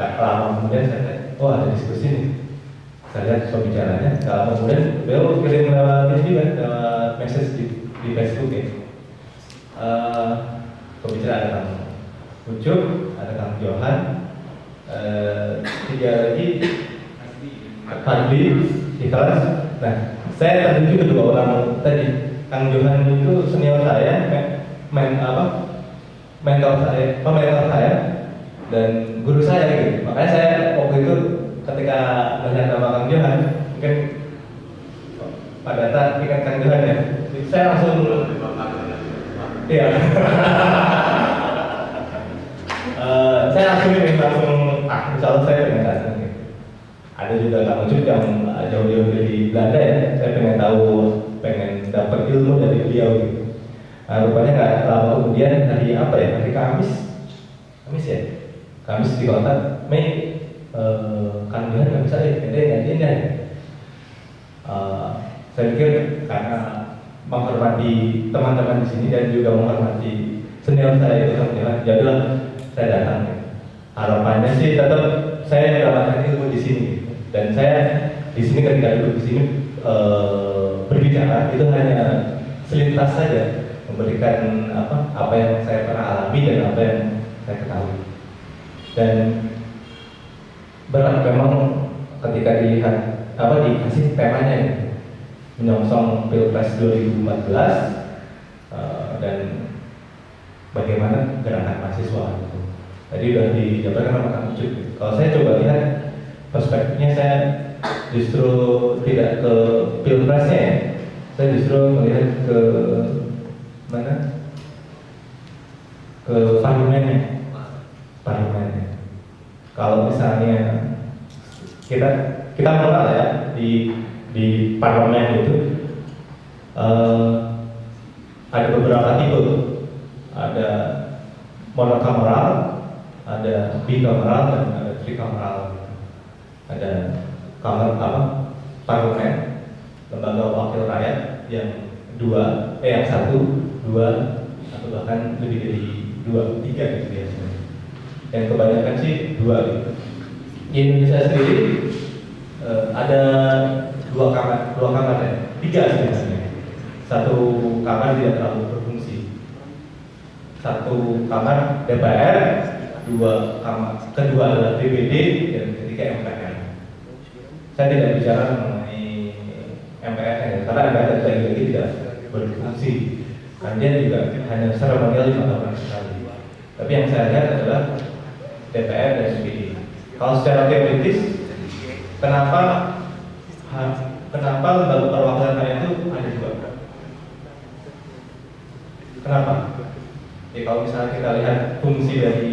Gak lama kemudian saya lihat, oh ada diskusi nih. Saya lihat pembicaranya, gak lama kemudian beliau kirim lewat ini juga, lewat message di Facebook ya. Pembicara ada Kang Ucup, ada Kang Johan, tiga lagi Fadli, Ikhlas. Nah, saya tertuju kedua orang tadi. Kang Johan itu senior saya, mentor saya dan guru saya gitu. Makanya saya waktu itu ketika melihat nama Kang Johan, mungkin pada saat ingat Kang Johan ya, saya langsung iya. Saya langsung insya Allah saya pengen datang gitu. Ada juga Kang Ucup yang jauh-jauh dari Belanda ya, saya pengen tahu, pengen dapat ilmu dari beliau gitu. Rupanya nggak lama kemudian hari apa ya, hari Kamis ya, Kamis di kota Mei, Kang Johan nggak bisa deh, gantiin ya. Saya pikir karena menghormati teman-teman di sini dan juga menghormati senior saya itu Kang Johan, jadilah saya datang. Harapannya sih tetap saya mendapatkan ilmu di sini dan saya di sini ketika duduk di sini berbicara itu hanya selintas saja, memberikan apa yang saya pernah alami dan apa yang saya ketahui. Dan berat memang ketika dilihat dikasih temanya ya, menyongsong Pilpres 2014 dan bagaimana gerakan mahasiswa itu. Tadi udah dijabarkan sama Kang Ucup. Kalau saya coba lihat perspektifnya, saya justru tidak ke Pilpresnya ya, saya justru melihat ke mana? Ke parlemennya. Kalau misalnya kita mengenal ya di parlemen itu ada beberapa tipe, ada monokameral, ada bikameral, dan ada trikameral. Ada kamar parlemen, lembaga wakil rakyat yang satu, dua, atau bahkan lebih dari 2, 3 gitu biasanya. Yang kebanyakan sih 2 gitu. Di Indonesia sendiri ada 2 kamar ya, 3 sebenarnya. Satu kamar tidak terlalu berfungsi. Satu kamar DPR, kedua adalah DPD, dan ketiga MPR. Saya tidak bicara mengenai MPR ya, karena MPR lagi-lagi tidak berfungsi. Karena dia juga hanya seremonial 5 tahun sekali. Tapi yang saya lihat adalah DPR dan DPD. Kalau secara teoritis, kenapa lembaga perwakilan rakyat itu ada 2? Kenapa? Ya kalau misalnya kita lihat fungsi dari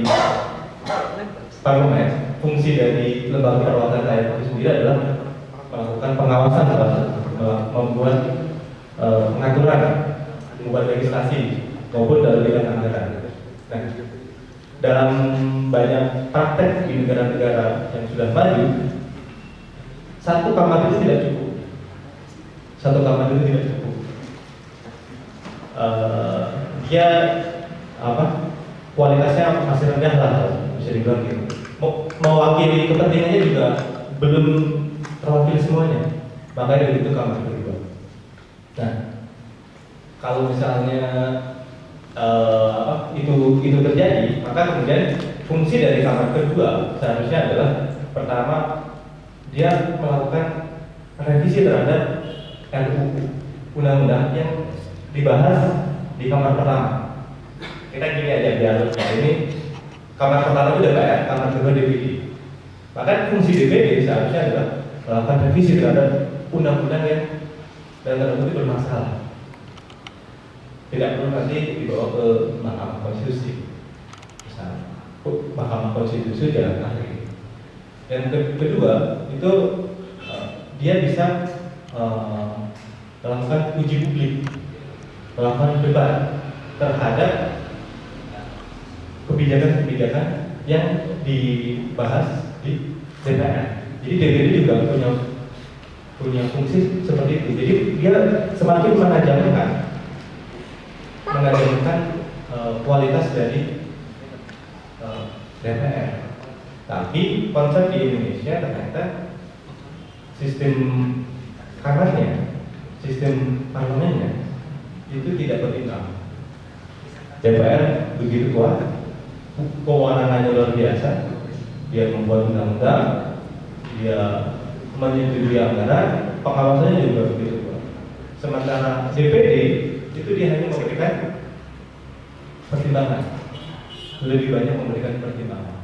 parlemen, fungsi dari lembaga perwakilan rakyat itu sendiri adalah melakukan pengawasan, membuat pengaturan, membuat legislasi maupun dalam bidang anggaran. Nah, dalam banyak praktek di negara-negara yang sudah maju, satu kamar itu tidak cukup. Dia kualitasnya masih rendah lah, bisa dibilang gitu. Mewakili kepentingannya juga belum terwakili semuanya. Makanya begitu kamar kedua. Nah, kalau misalnya itu terjadi, maka kemudian fungsi dari kamar kedua seharusnya adalah pertama, dia melakukan revisi terhadap RUU, undang-undang yang dibahas di kamar pertama. Kita gini aja biar ini kamar pertama itu DPR, kamar kedua DPD. Maka fungsi DPD seharusnya adalah melakukan revisi terhadap undang-undang yang dalam tanda kutip bermasalah. Tidak perlu nanti dibawa ke Mahkamah Konstitusi. Misalnya, Mahkamah Konstitusi jalan ahli. Yang kedua itu dia bisa melakukan uji publik, melakukan debat terhadap kebijakan-kebijakan yang dibahas di DPR. Jadi DPR juga punya fungsi seperti itu. Jadi dia semakin menajamkan kualitas dari DPR. Tapi konsep di Indonesia ternyata sistem kamarnya, sistem parlemennya itu tidak berimbang. DPR begitu kuat, kewenangannya luar biasa, dia membuat undang-undang, dia menyetujui anggaran, pengawasannya juga begitu kuat. Sementara DPD itu dia hanya memberikan pertimbangan, lebih banyak memberikan pertimbangan.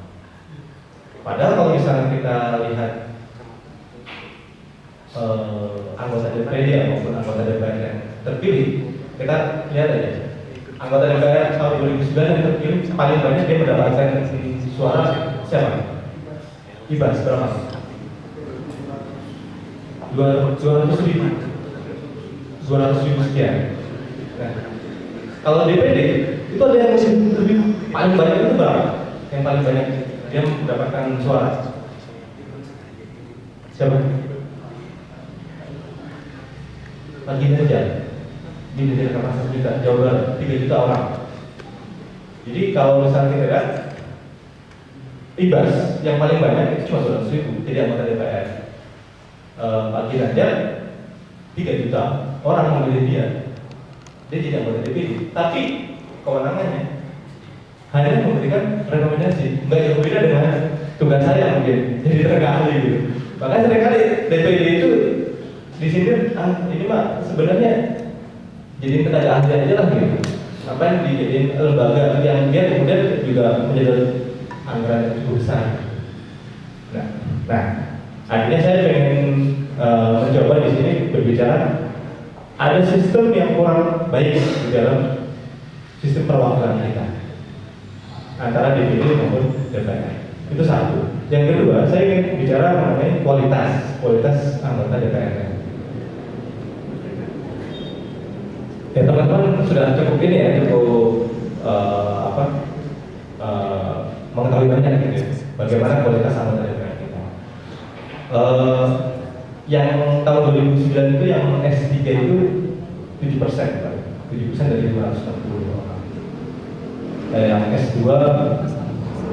Padahal kalau misalnya kita lihat anggota DPD maupun anggota DPR yang terpilih, kita lihat aja anggota DPR tahun 2009 yang terpilih paling banyak dia mendapatkan suara siapa? Ibas berapa? 200.000 sekian. Nah, kalau DPD itu ada yang lebih paling banyak itu berapa? Yang paling banyak dia mendapatkan suara siapa? Lagi aja di daerah Kapasan juta, Jawa Barat 3 juta orang. Jadi kalau misalnya kita lihat Ibas yang paling banyak itu cuma 200.000 jadi anggota DPR. Pak Ginanjar 3 juta orang memilih dia tidak anggota DPD, tapi kewenangannya hanya memberikan rekomendasi. Nggak jauh beda dengan tugas saya mungkin jadi tenaga ahli gitu. Makanya seringkali DPD itu di sini ini mah sebenarnya jadi tenaga ahli aja lah gitu. Apa yang dijadiin lembaga yang dia kemudian juga menjadi anggaran yang cukup besar. Nah, akhirnya saya pengen mencoba di sini berbicara ada sistem yang kurang baik di dalam sistem perwakilan kita antara DPD maupun DPR. Itu satu. Yang kedua, saya ingin bicara mengenai kualitas anggota DPR. Ya teman-teman sudah cukup ini ya, cukup mengetahui banyak gitu bagaimana kualitas anggota DPR kita. Yang tahun 2009 itu yang S3 itu 7%, 7% dari 560 orang. Yang S2,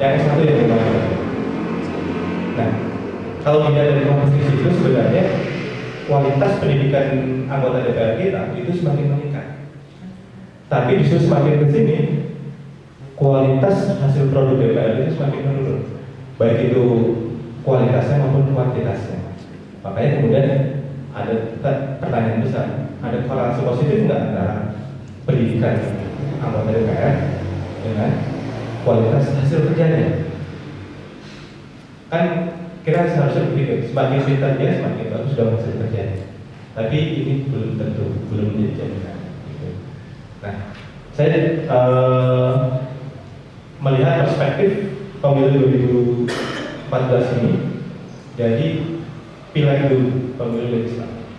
yang S1 yang gimana? Nah, kalau dilihat dari komposisi itu sebenarnya kualitas pendidikan anggota DPR kita itu semakin meningkat. Tapi justru semakin ke sini kualitas hasil produk DPR itu semakin menurun, baik itu kualitasnya maupun kuantitasnya. Makanya kemudian ada pertanyaan besar, ada korelasi positif nggak antara pendidikan anggota DPR dengan kualitas hasil kerjanya? Kan kita seharusnya begitu, semakin pintar dia semakin bagus dalam hasil kerjanya. Tapi ini belum tentu, belum menjadi jaminan. Nah, saya melihat perspektif pemilu 2014 ini, jadi pileg dulu pemilu legislatif.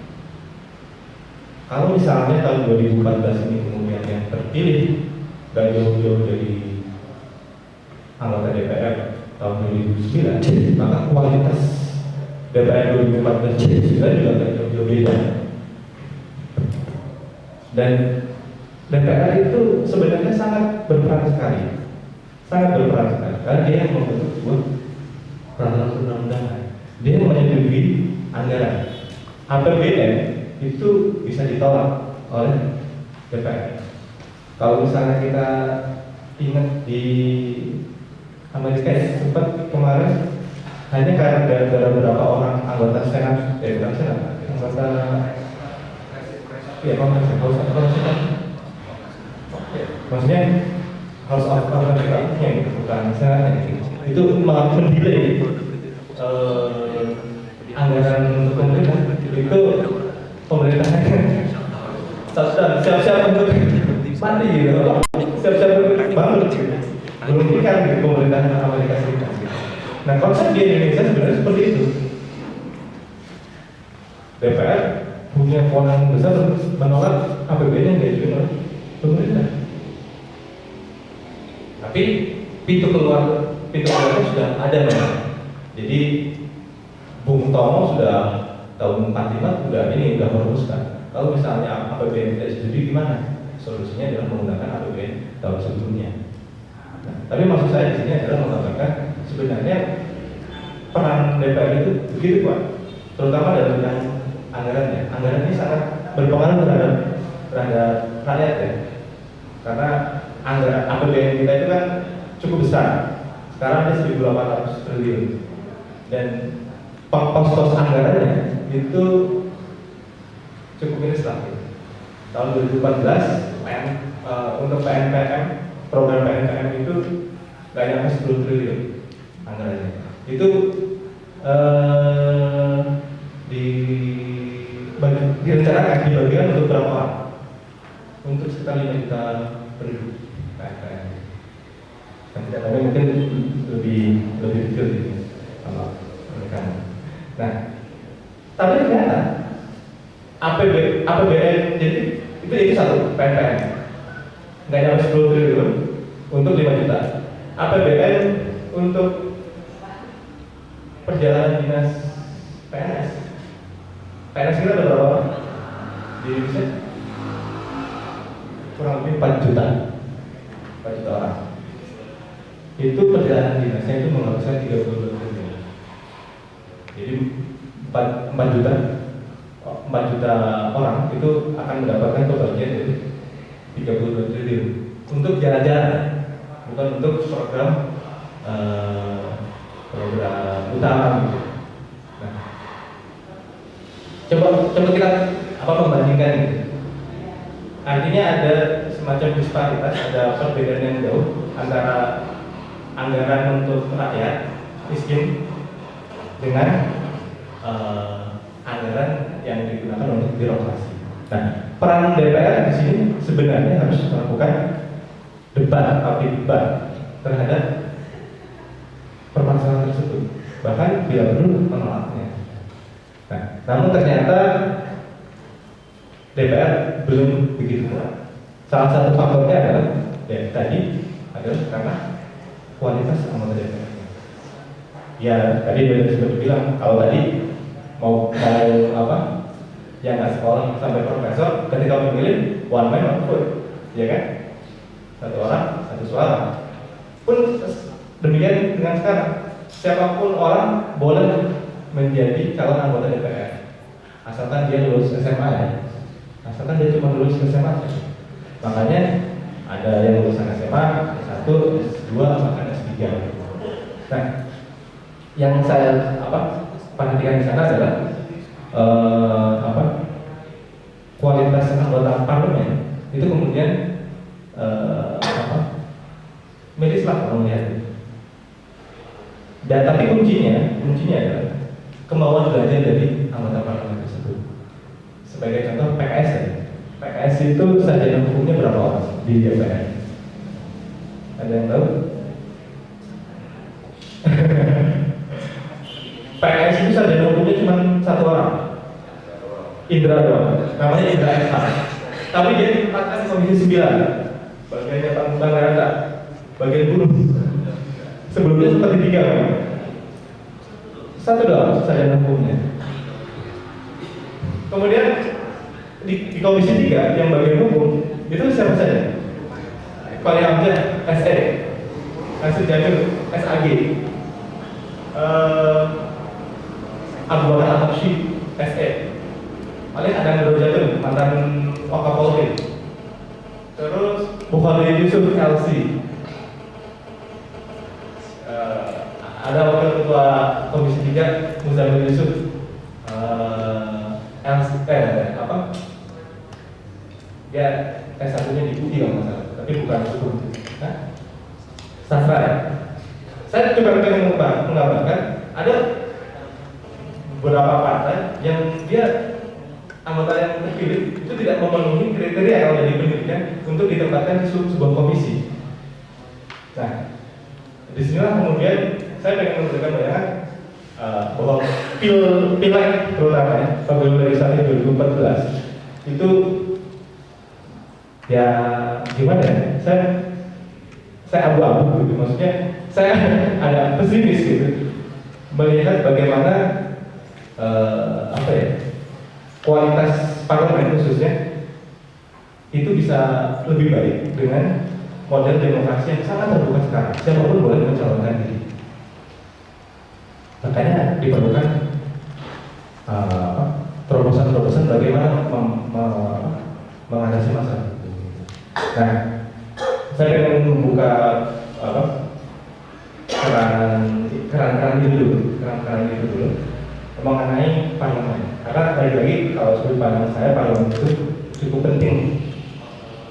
Kalau misalnya tahun 2014 ini kemudian yang terpilih gak jauh-jauh dari anggota DPR tahun 2009, maka kualitas DPR 2014 juga gak jauh-jauh beda. Dan DPR itu sebenarnya sangat berperan sekali, karena dia yang membentuk sebuah peraturan perundang-undangan. Dia menyetujui anggaran. APBN itu bisa ditolak oleh DPR. Kalau misalnya kita ingat di Amerika ya, sempat kemarin hanya karena gara-gara beberapa orang anggota Senat, anggota ya Kongres, maksudnya House of Representatives bukan Senat, itu malah mendelay anggaran untuk pemerintah. Itu pemerintahnya siap-siap untuk mati gitu, siap-siap untuk bangun gitu. Belum ikan di pemerintahan Amerika Serikat. Nah, konsep di Indonesia sebenarnya seperti itu. DPR punya kewenangan besar untuk menolak APBN yang diajukan oleh pemerintah. Tapi pintu keluarnya sudah ada memang. Jadi Bung Tomo sudah tahun 45 sudah merumuskan. Kalau misalnya APBN tidak setuju gimana? Solusinya adalah menggunakan APBN tahun sebelumnya. Nah, tapi maksud saya di sini adalah mengatakan sebenarnya peran DPR itu begitu kuat, terutama dalam bidang anggarannya. Anggaran ini sangat berpengaruh terhadap rakyat ya, karena anggaran APBN kita itu kan cukup besar. Sekarang ada 1.800 triliun dan pos-pos anggarannya itu cukup miris lah. Tahun 2014 untuk PNPM, program PNPM itu nggak nyampe 10 triliun anggarannya. Itu direncanakan dibagikan untuk berapa orang? Untuk sekitar 5 juta penduduk PNPM. Dan tidak tahu mungkin lebih kecil gitu kalau mereka. Nah, tapi ternyata APBN jadi itu satu PNPM nggak nyampe 10 triliun untuk 5 juta. APBN untuk perjalanan dinas PNS kita ada berapa di Indonesia? Kurang lebih 4 juta orang. Itu perjalanan dinasnya itu menghabiskan 32 triliun. Jadi 4 juta orang itu akan mendapatkan kebagian dari 32 triliun untuk jalan-jalan, bukan untuk program utama gitu. Nah, coba kita membandingkan gitu. Artinya ada semacam disparitas, ada perbedaan yang jauh antara anggaran untuk rakyat miskin dengan anggaran yang digunakan untuk birokrasi. Nah, peran DPR di sini sebenarnya harus melakukan debat terhadap permasalahan tersebut, bahkan bila perlu menolaknya. Nah, namun ternyata DPR belum begitu kuat. Salah satu faktornya adalah karena kualitas anggota DPR. Ya, tadi sudah dibilang kalau tadi mau yang nggak sekolah sampai profesor, ketika memilih one man one vote, ya kan? Satu orang satu suara. Pun demikian dengan sekarang, siapapun orang boleh menjadi calon anggota DPR, asalkan dia lulus SMA ya. Asalkan dia cuma lulus SMA saja. Makanya ada yang lulusan SMA S1, S2, bahkan S3. Nah, yang saya perhatikan di sana adalah kualitas anggota parlemen itu kemudian miris lah kalau melihat. Dan tapi kuncinya adalah kemauan belajar dari anggota parlemen tersebut. Sebagai contoh PKS ya. PKS itu sarjana hukumnya berapa orang di DPR? Ada yang tahu? PKS itu sarjana hukumnya cuma 1 orang, Indra doang, namanya Indra SH. Tapi dia ditempatkan di Komisi 9, bagian Jabatan Rata, bagian buruh. Sebelumnya seperti 3 kan? 1 doang sarjana hukumnya. Kemudian di Komisi 3 yang bagian hukum itu siapa saja? Fahri Hamzah SE, Nasir Jamil SAG, Abu Bakar Al-Habsyi SE, paling ada Nurul Jatun mantan Wakapolri, terus Bukhari Yusuf LC, ada wakil ketua Komisi 3 Muzamil Yusuf dia S1-nya di UI kalau nggak salah, tapi bukan hukum. Sastra ya. Saya coba menggambarkan ada beberapa partai yang dia anggota yang terpilih itu tidak memenuhi kriteria kalau jadi pendidikan untuk ditempatkan di sebuah komisi. Nah, disinilah kemudian saya ingin memberikan bayangan bahwa pileg terutama ya, pemilu legislatif 2014 itu ya gimana ya? Saya abu-abu gitu, maksudnya saya agak pesimis gitu melihat bagaimana kualitas parlemen khususnya itu bisa lebih baik dengan model demokrasi yang sangat terbuka sekarang. Siapapun boleh mencalonkan diri. Makanya diperlukan terobosan-terobosan bagaimana mengatasi masalah itu. Nah, saya ingin membuka keran itu dulu mengenai parlemen. Karena lagi kalau sudut pandang saya, parlemen itu cukup penting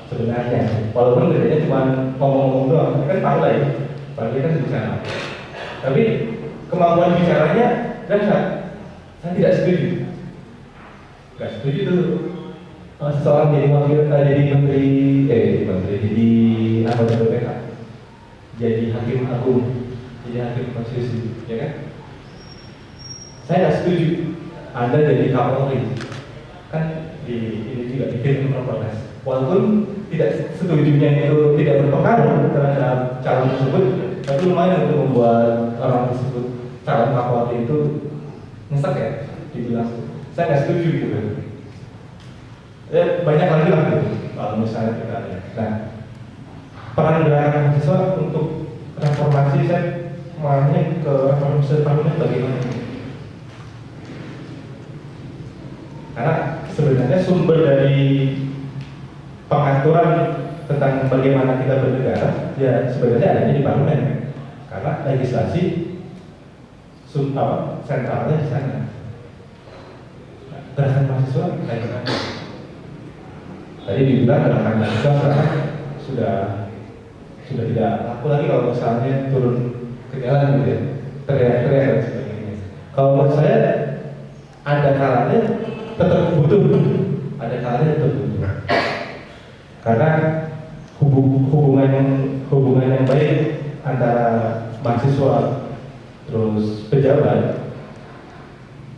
sebenarnya. Walaupun bedanya cuma ngomong-ngomong doang, kan partai kan bicara. Tapi kemampuan bicaranya dahsyat. Saya tidak setuju. Gak setuju tuh seseorang jadi menteri, jadi anggota BPK, jadi hakim agung, jadi hakim konstitusi, ya kan? Saya nggak setuju Anda jadi Kapolri, kan ini juga di film Propertas. Walaupun tidak setujunya itu tidak berpengaruh terhadap calon tersebut, tapi lumayan untuk membuat orang tersebut calon Kapolri itu nyesek ya, dibilang. Saya nggak setuju gitu. Ya, banyak lagi lah gitu, kalau misalnya kita lihat. Nah, peran gerakan mahasiswa untuk reformasi, saya menanya ke reformasi parlemen bagaimana? Karena sebenarnya sumber dari pengaturan tentang bagaimana kita bernegara, ya sebenarnya adanya di parlemen. Karena legislasi sentralnya di sana. Gerakan mahasiswa kayak gimana? Tadi dibilang gerakan mahasiswa sudah tidak laku lagi kalau misalnya turun ke jalan gitu ya, teriak-teriak dan sebagainya. Kalau menurut saya ada kalanya tetap butuh, karena hubungan yang baik antara mahasiswa terus pejabat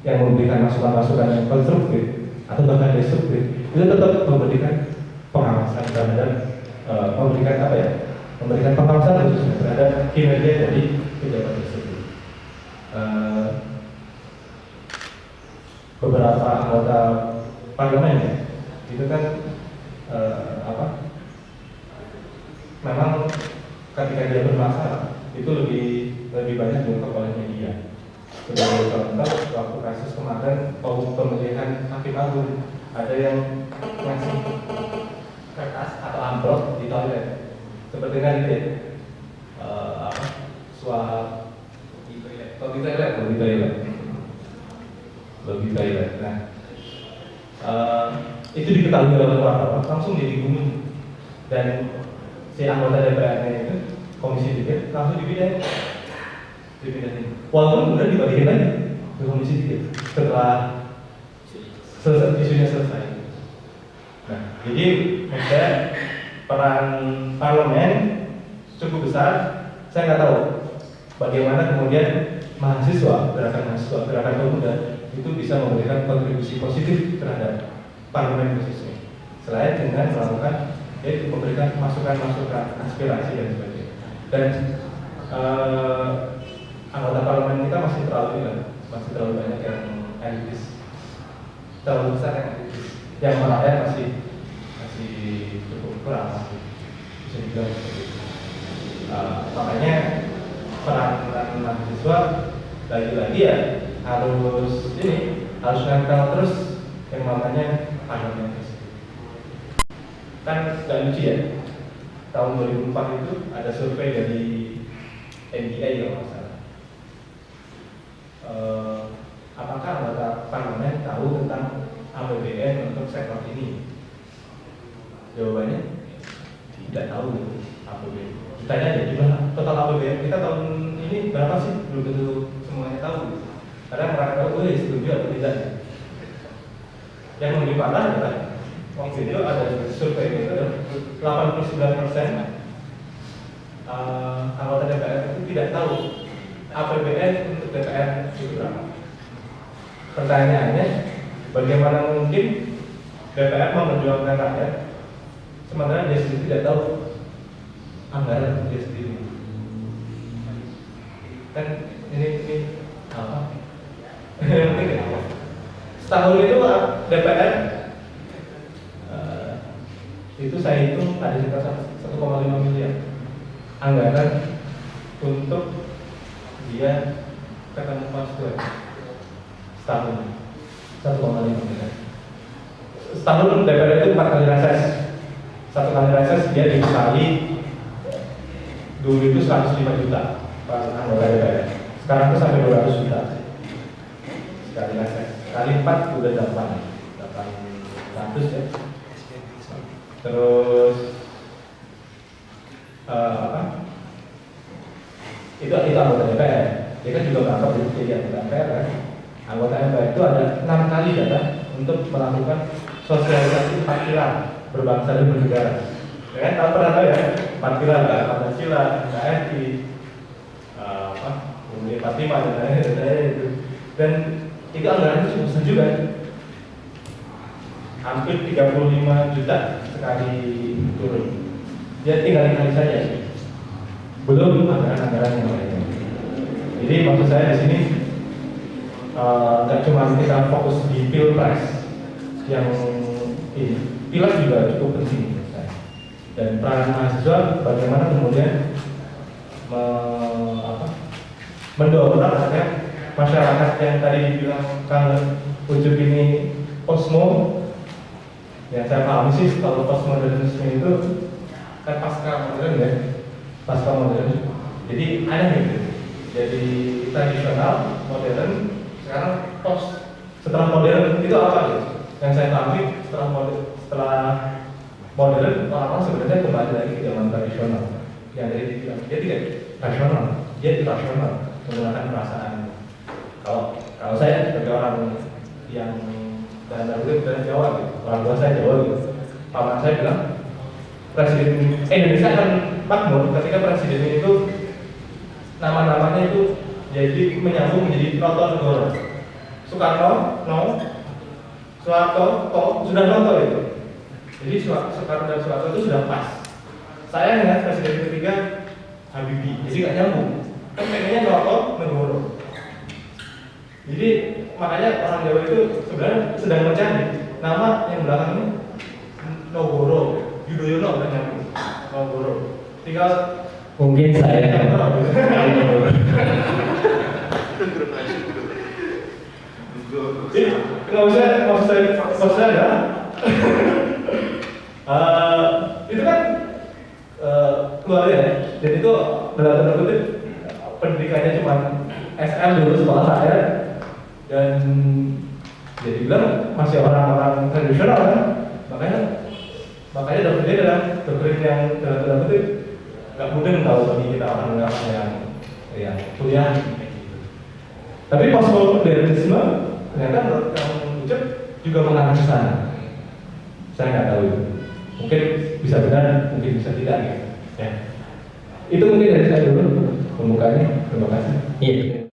yang memberikan masukan-masukan yang konstruktif atau bahkan destruktif itu tetap memberikan pengawasan terhadap memberikan pengawasan khusus terhadap kinerja dari pejabat tersebut. Beberapa anggota parlemen ya, itu kan memang ketika dia bermasalah itu lebih banyak diungkap oleh media. Sebagai contoh, waktu kasus kemarin pemilihan hakim agung, ada yang ngasih kertas atau amplop di toilet, seperti kan itu ya, suap di toilet. Nah, itu diketahui oleh wartawan, langsung jadi gumul, dan si anggota DPR-nya itu komisi 3 langsung dipindahin. Walaupun kemudian dibalikin lagi ke komisi 3 setelah isunya selesai. Nah, jadi maksudnya peran parlemen cukup besar. Saya nggak tahu bagaimana kemudian gerakan pemuda itu bisa memberikan kontribusi positif terhadap parlemen khususnya, selain dengan melakukan memberikan masukan-masukan, aspirasi dan sebagainya. Dan anggota parlemen kita masih terlalu banyak yang elitis, terlalu besar yang elitis, yang rakyat masih cukup kurang, bisa dibilang seperti itu. Makanya peran mahasiswa lagi-lagi ya harus nempel terus yang namanya parlemen tersebut. Kan nggak lucu ya, tahun 2004 itu ada survei dari NDI kalau nggak salah. Apakah anggota parlemen tahu tentang APBN untuk sektor ini? Jawabannya tidak tahu APBN. Ditanya aja gimana total APBN kita tahun ini berapa sih? Belum tentu semuanya tahu. Karena mereka tahu setuju atau tidak. Yang lebih parah adalah waktu itu ada survei itu 89% anggota DPR itu tidak tahu APBN untuk DPR itu berapa. Pertanyaannya, bagaimana mungkin DPR memperjuangkan rakyat sementara dia sendiri tidak tahu anggaran dia sendiri? Kan ini apa? Setahun itu DPR itu saya hitung ada sekitar 1,5 miliar anggaran untuk dia ketemu konstituen. setahun 1,5 miliar. Setahun DPR itu 4 kali reses. 1 kali reses dia dikali dulu itu 105 juta anggota DPR. Sekarang itu sampai 200 juta sekali reses. Kali 4 udah 800 ya. Terus apa? Itu anggota DPR. Dia kan juga merangkap jadi anggota DPR kan. Anggota MPR itu ada 6 kali datang untuk melakukan sosialisasi 4 pilar berbangsa dan bernegara. Ya kan, tahu pernah tahu ya? 4 pilar, Pancasila, NKRI, kemudian 45 dan lain-lain itu. Dan itu anggarannya cukup besar juga. Hampir 35 juta sekali turun. Dia tinggal kali saja. Belum anggaran-anggaran yang lainnya. Jadi maksud saya di sini nggak cuma kita fokus di pilpres yang ini, pileg juga cukup penting menurut saya. Dan peran mahasiswa bagaimana kemudian mendorong agar masyarakat yang tadi dibilang Kang Ucup ini posmo, yang saya pahami sih kalau postmodernisme itu kan pasca modern ya, pasca modern. Jadi aneh gitu. Jadi tradisional, modern, sekarang post. Setelah modern itu apa gitu? Yang saya pahami setelah modern orang-orang sebenarnya kembali lagi ke zaman tradisional. Yang dari dibilang dia tidak rasional, dia irasional menggunakan perasaan. Kalau saya sebagai orang yang dari Jawa gitu, orang tua saya Jawa gitu, paman saya bilang presiden Indonesia akan makmur ketika presiden itu nama-namanya itu jadi menyambung menjadi Notonegoro. Soekarno, no, Soeharto, sudah nonton itu. Jadi Soekarno dan Soeharto itu sudah pas. Saya dengan presiden ketiga Habibie, jadi nggak nyambung. Kan pengennya Notonegoro. Jadi makanya orang Jawa itu sebenarnya sedang mencari nama yang belakangnya Nogoro, Yudhoyono udah nyambung, Nogoro. Tinggal mungkin saya jadi nggak usah ada. Itu kan keluarga ya. Dan itu dalam tanda kutip pendidikannya cuma SM dulu sekolah saya, dan jadi bilang masih orang-orang tradisional kan. Makanya dokter adalah dokter yang dalam tanda kutip nggak mungkin tahu bagi kita orang yang kuliah. Tapi postmodernisme ternyata menurut Kang Ucup juga mengarah ke sana. Saya nggak tahu itu. Mungkin bisa benar, mungkin bisa tidak. Ya. Itu mungkin dari saya dulu pembukanya. Terima kasih. Iya.